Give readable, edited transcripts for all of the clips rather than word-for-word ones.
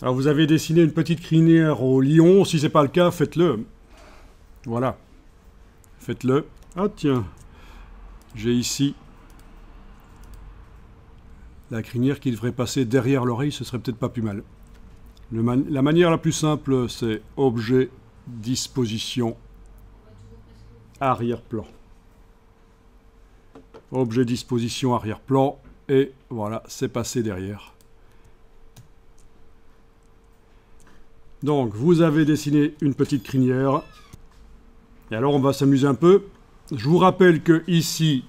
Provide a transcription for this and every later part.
Alors vous avez dessiné une petite crinière au lion, si ce n'est pas le cas, faites-le. Voilà. Faites-le. Ah tiens, j'ai ici la crinière qui devrait passer derrière l'oreille, ce serait peut-être pas plus mal. La manière la plus simple, c'est objet, disposition, arrière-plan. Objet, disposition, arrière-plan, et voilà, c'est passé derrière. Donc, vous avez dessiné une petite crinière. Et alors, on va s'amuser un peu. Je vous rappelle que ici,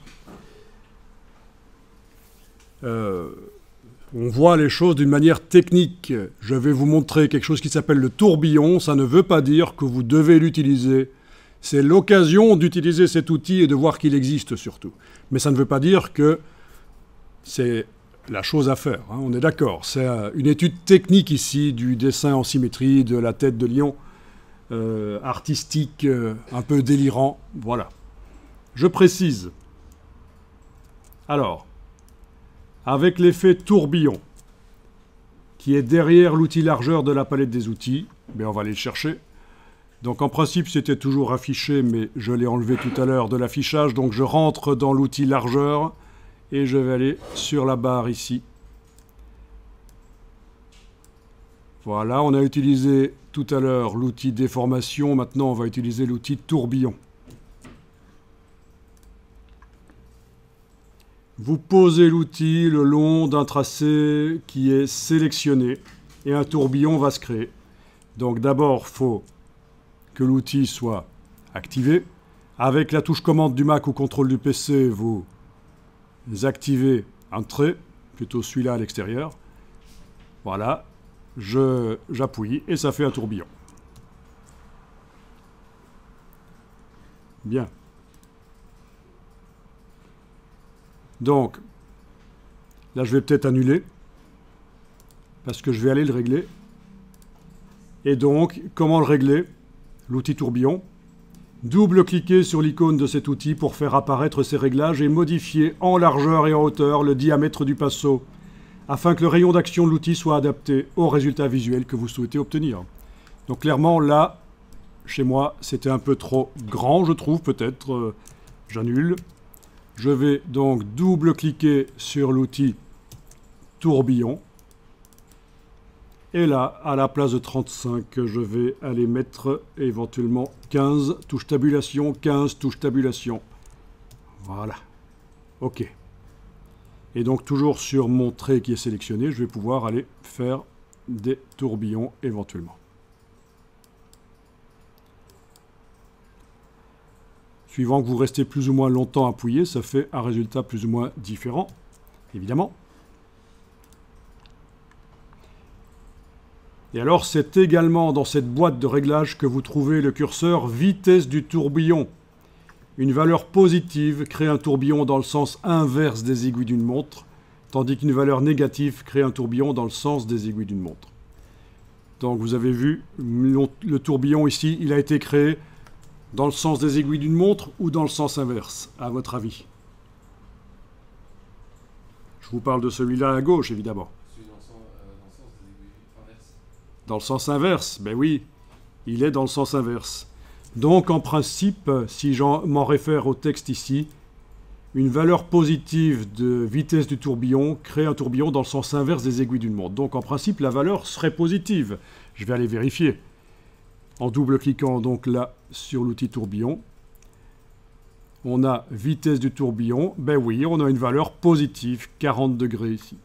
on voit les choses d'une manière technique. Je vais vous montrer quelque chose qui s'appelle le tourbillon. Ça ne veut pas dire que vous devez l'utiliser. C'est l'occasion d'utiliser cet outil et de voir qu'il existe surtout. Mais ça ne veut pas dire que c'est la chose à faire, hein, on est d'accord. C'est une étude technique ici du dessin en symétrie de la tête de lion, artistique, un peu délirant, voilà. Je précise. Alors, avec l'effet tourbillon, qui est derrière l'outil largeur de la palette des outils, mais on va aller le chercher. Donc en principe, c'était toujours affiché, mais je l'ai enlevé tout à l'heure de l'affichage, donc je rentre dans l'outil largeur, et je vais aller sur la barre ici. Voilà, on a utilisé tout à l'heure l'outil déformation, maintenant on va utiliser l'outil tourbillon. Vous posez l'outil le long d'un tracé qui est sélectionné et un tourbillon va se créer. Donc d'abord, il faut que l'outil soit activé. Avec la touche commande du Mac ou contrôle du PC, vous activez un trait, plutôt celui-là à l'extérieur. Voilà, j'appuie et ça fait un tourbillon. Bien. Donc, là je vais peut-être annuler, parce que je vais aller le régler. Et donc, comment le régler? L'outil tourbillon. Double-cliquez sur l'icône de cet outil pour faire apparaître ces réglages et modifier en largeur et en hauteur le diamètre du pinceau, afin que le rayon d'action de l'outil soit adapté au résultat visuel que vous souhaitez obtenir. Donc clairement, là, chez moi, c'était un peu trop grand, je trouve, peut-être. J'annule. Je vais donc double-cliquer sur l'outil tourbillon. Et là, à la place de 35, je vais aller mettre éventuellement 15, touche tabulation, 15, touche tabulation. Voilà. OK. Et donc, toujours sur mon trait qui est sélectionné, je vais pouvoir aller faire des tourbillons éventuellement. Suivant que vous restez plus ou moins longtemps appuyé, ça fait un résultat plus ou moins différent, évidemment. Et alors, c'est également dans cette boîte de réglage que vous trouvez le curseur vitesse du tourbillon. Une valeur positive crée un tourbillon dans le sens inverse des aiguilles d'une montre, tandis qu'une valeur négative crée un tourbillon dans le sens des aiguilles d'une montre. Donc vous avez vu, le tourbillon ici, il a été créé dans le sens des aiguilles d'une montre ou dans le sens inverse, à votre avis? Je vous parle de celui-là à gauche, évidemment. Dans le sens inverse, ben oui, il est dans le sens inverse. Donc en principe, si je m'en réfère au texte ici, une valeur positive de vitesse du tourbillon crée un tourbillon dans le sens inverse des aiguilles d'une montre. Donc en principe, la valeur serait positive. Je vais aller vérifier. En double-cliquant donc là sur l'outil tourbillon, on a vitesse du tourbillon. Ben oui, on a une valeur positive, 40 degrés ici.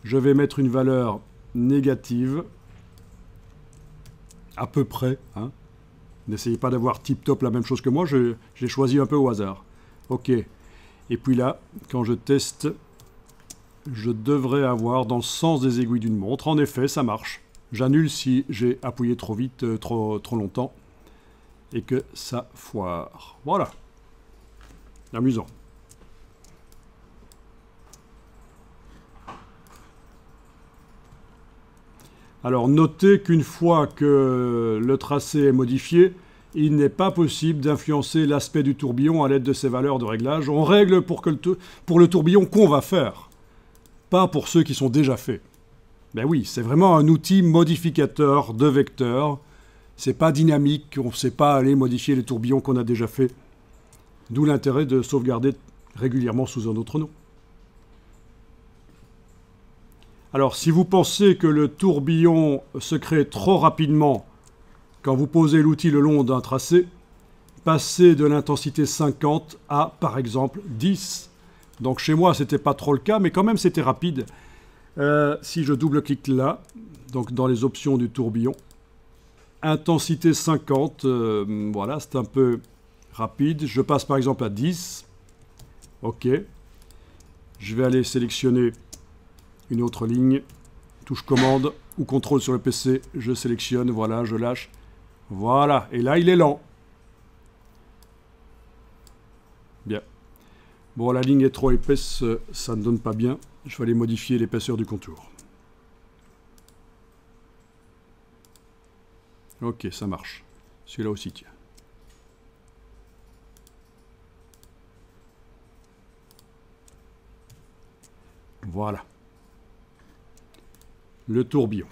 Je vais mettre une valeur négative, à peu près, hein. N'essayez pas d'avoir tip-top la même chose que moi, j'ai choisi un peu au hasard. OK. Et puis là, quand je teste, je devrais avoir dans le sens des aiguilles d'une montre. En effet, ça marche. J'annule si j'ai appuyé trop vite, trop longtemps, et que ça foire. Voilà. Amusant. Alors notez qu'une fois que le tracé est modifié, il n'est pas possible d'influencer l'aspect du tourbillon à l'aide de ces valeurs de réglage. On règle pour le tourbillon qu'on va faire, pas pour ceux qui sont déjà faits. Ben oui, c'est vraiment un outil modificateur de vecteurs. C'est pas dynamique, on ne sait pas aller modifier les tourbillons qu'on a déjà fait. D'où l'intérêt de sauvegarder régulièrement sous un autre nom. Alors, si vous pensez que le tourbillon se crée trop rapidement quand vous posez l'outil le long d'un tracé, passez de l'intensité 50 à, par exemple, 10. Donc chez moi, ce n'était pas trop le cas, mais quand même, c'était rapide. Si je double-clique là, donc dans les options du tourbillon, intensité 50, voilà, c'est un peu rapide. Je passe par exemple à 10. OK. Je vais aller sélectionner une autre ligne. Touche commande ou contrôle sur le PC. Je sélectionne, voilà, je lâche. Voilà, et là, il est lent. Bien. Bon, la ligne est trop épaisse, ça ne donne pas bien. Je vais aller modifier l'épaisseur du contour. Ok, ça marche. Celui-là aussi, tiens. Voilà. Le tourbillon.